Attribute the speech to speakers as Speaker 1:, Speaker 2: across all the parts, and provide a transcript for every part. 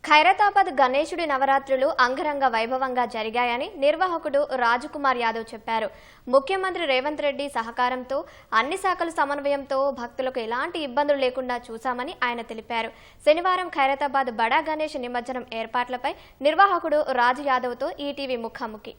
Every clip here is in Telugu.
Speaker 1: ఖైరతాబాద్ గణేశుడి నవరాత్రులు అంగరంగ వైభవంగా జరిగాయని నిర్వాహకుడు రాజకుమార్ యాదవ్ చెప్పారు. ముఖ్యమంత్రి రేవంత్ రెడ్డి సహకారంతో అన్ని శాఖల సమన్వయంతో భక్తులకు ఎలాంటి ఇబ్బందులు లేకుండా చూశామని ఆయన తెలిపారు. శనివారం ఖైరతాబాద్ బడా గణేష్ నిమజ్జనం ఏర్పాట్లపై నిర్వాహకుడు రాజు యాదవ్తో ఈటీవీ ముఖాముఖి.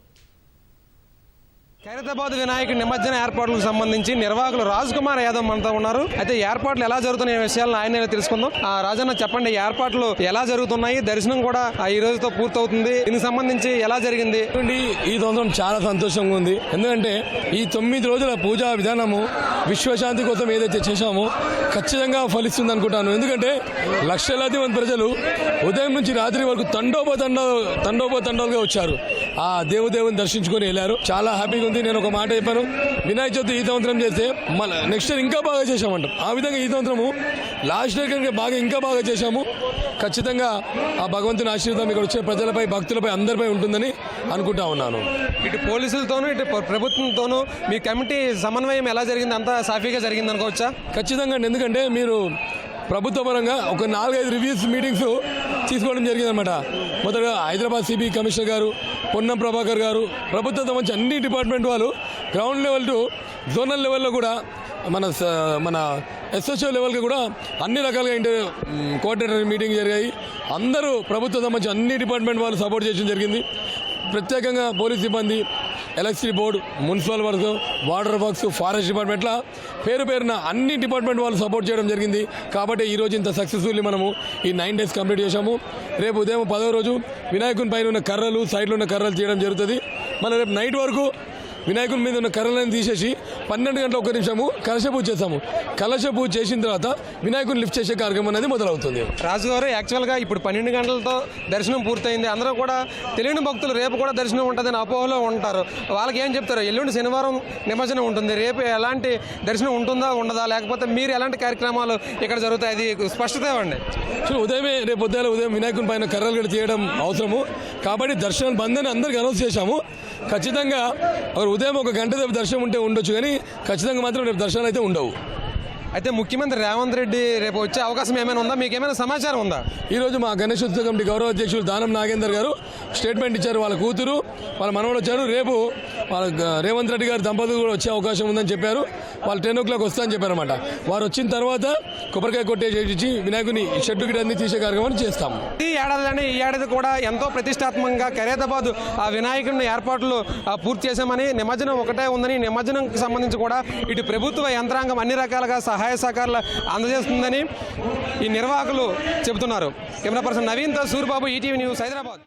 Speaker 2: ఖైరతాబాద్ వినాయకుడి నిమజ్జన ఏర్పాట్లకు సంబంధించి నిర్వాహకులు రాజకుమార్ యాదవ్ మనతో ఉన్నారు. అయితే ఏర్పాట్లు ఎలా జరుగుతున్న విషయాలను ఆయన తెలుసుకుందాం. రాజన్న చెప్పండి, ఏర్పాట్లు ఎలా జరుగుతున్నాయి? దర్శనం కూడా ఈ రోజుతో పూర్తవుతుంది. దీనికి సంబంధించి ఎలా జరిగింది?
Speaker 3: ఈ సంవత్సరం చాలా సంతోషంగా ఉంది. ఎందుకంటే ఈ 9 రోజుల పూజా విధానము విశ్వశాంతి కోసం ఏదైతే చేశామో ఖచ్చితంగా అనుకుంటాను. ఎందుకంటే లక్షలాది మంది ప్రజలు ఉదయం నుంచి రాత్రి వరకు తండోపతండాలుగా వచ్చారు. ఆ దేవుని దర్శించుకొని వెళ్ళారు. చాలా హ్యాపీగా ఉంది. నేను ఒక మాట చెప్పాను, వినాయక చవితి ఈ సంవత్సరం చేస్తే మన నెక్స్ట్ ఇయర్ ఇంకా బాగా చేశామంటాం. ఆ విధంగా ఈ సంవత్సరము లాస్ట్ ఇయర్ కంటే ఇంకా బాగా చేశాము. ఖచ్చితంగా ఆ భగవంతుని ఆశీర్వాదం ఇక్కడ వచ్చే ప్రజలపై, భక్తులపై, అందరిపై ఉంటుందని అనుకుంటా ఉన్నాను.
Speaker 2: ఇటు పోలీసులతోనూ ఇటు ప్రభుత్వంతోనూ మీ కమిటీ సమన్వయం ఎలా జరిగింది? అంతా సాఫీగా జరిగింది అనుకోవచ్చా?
Speaker 3: ఖచ్చితంగా. ఎందుకంటే మీరు ప్రభుత్వ పరంగా ఒక 4-5 రివ్యూస్ మీటింగ్స్ తీసుకోవడం జరిగిందనమాట. మొదటగా హైదరాబాద్ సిబి కమిషనర్ గారు, పొన్నం ప్రభాకర్ గారు, ప్రభుత్వం సంబంధించి అన్ని డిపార్ట్మెంట్ వాళ్ళు గ్రౌండ్ లెవెల్ టు జోనల్ లెవెల్లో కూడా మన ఎస్ఎస్ఓ లెవెల్కి కూడా అన్ని రకాలుగా కోఆర్డినేటర్ మీటింగ్ జరిగాయి. అందరూ ప్రభుత్వం సంబంధించి అన్ని డిపార్ట్మెంట్ వాళ్ళు సపోర్ట్ చేయడం జరిగింది. ప్రత్యేకంగా పోలీస్ సిబ్బంది, electricity board, municipal work, water works, forest డిపార్ట్మెంట్ల పేరున అన్ని డిపార్ట్మెంట్ వాళ్ళు సపోర్ట్ చేయడం జరిగింది. కాబట్టి ఈరోజు ఇంత సక్సెస్ఫుల్లీ మనము ఈ 9 days కంప్లీట్ చేశాము. రేపు ఉదయం 10వ రోజు వినాయకుని పైన ఉన్న కర్రలు, సైడ్లో ఉన్న కర్రలు చేయడం జరుగుతుంది. మనం రేపు నైట్ వరకు వినాయకుని మీద ఉన్న కర్రలను తీసేసి 12 గంటల 1 నిమిషము కలశ పూజ చేస్తాము. కలశ పూజ చేసిన తర్వాత వినాయకుని లిఫ్ట్ చేసే కార్యక్రమం అనేది మొదలవుతుంది.
Speaker 2: రాజుగారు, యాక్చువల్గా ఇప్పుడు 12 గంటలతో దర్శనం పూర్తయింది. అందరూ కూడా తెలియని భక్తులు రేపు కూడా దర్శనం ఉంటుందని అపోహలో ఉంటారు. వాళ్ళకి ఏం చెప్తారు? ఎల్లుండి శనివారం నిమజ్జనం ఉంటుంది. రేపు ఎలాంటి దర్శనం ఉంటుందా ఉండదా, లేకపోతే మీరు ఎలాంటి కార్యక్రమాలు ఇక్కడ జరుగుతాయి? అది స్పష్టత ఇవ్వండి.
Speaker 3: రేపు ఉదయం వినాయకుని పైన కర్రలు కూడా చేయడం అవసరము. కాబట్టి దర్శనం బంద్ అని అందరికీ అనౌన్స్ చేశాము. ఖచ్చితంగా ఉదయం 1 గంట రేపు దర్శనం ఉంటే ఉండొచ్చు, కానీ ఖచ్చితంగా మాత్రం రేపు దర్శనాలు అయితే ఉండవు.
Speaker 2: అయితే ముఖ్యమంత్రి రేవంత్ రెడ్డి రేపు వచ్చే అవకాశం ఏమైనా ఉందా? మీకు ఏమైనా సమాచారం ఉందా?
Speaker 3: ఈరోజు మా గణేశోత్సవ కమిటీ గౌరవ అధ్యక్షులు దానం నాగేందర్ గారు స్టేట్మెంట్ ఇచ్చారు. వాళ్ళ కూతురు, వాళ్ళ మనవడు వచ్చారు. రేపు వాళ్ళ రేవంత్ రెడ్డి గారు దంపతులు కూడా వచ్చే అవకాశం ఉందని చెప్పారు. వాళ్ళు 10 o'clock వస్తారని చెప్పారన్నమాట. వారు వచ్చిన తర్వాత కొబ్బరికాయ కొట్టేసి వినాయకుని షెడ్డు గిడ్డ అన్ని తీసే కార్యక్రమాన్ని చేస్తాము.
Speaker 2: ఈ ఏడాది కూడా ఎంతో ప్రతిష్టాత్మకంగా ఖైరతాబాద్ ఆ వినాయకుని ఏర్పాట్లు పూర్తి చేశామని, నిమజ్జనం ఒకటే ఉందని, నిమజ్జనంకి సంబంధించి కూడా ఇటు ప్రభుత్వ యంత్రాంగం అన్ని రకాలుగా సహాయ సహకారాలు అందజేస్తుందని ఈ నిర్వాహకులు చెబుతున్నారు. కెమెరా పర్సన్ నవీన్తో సూర్యబాబు, ఈటీవీ న్యూస్, హైదరాబాద్.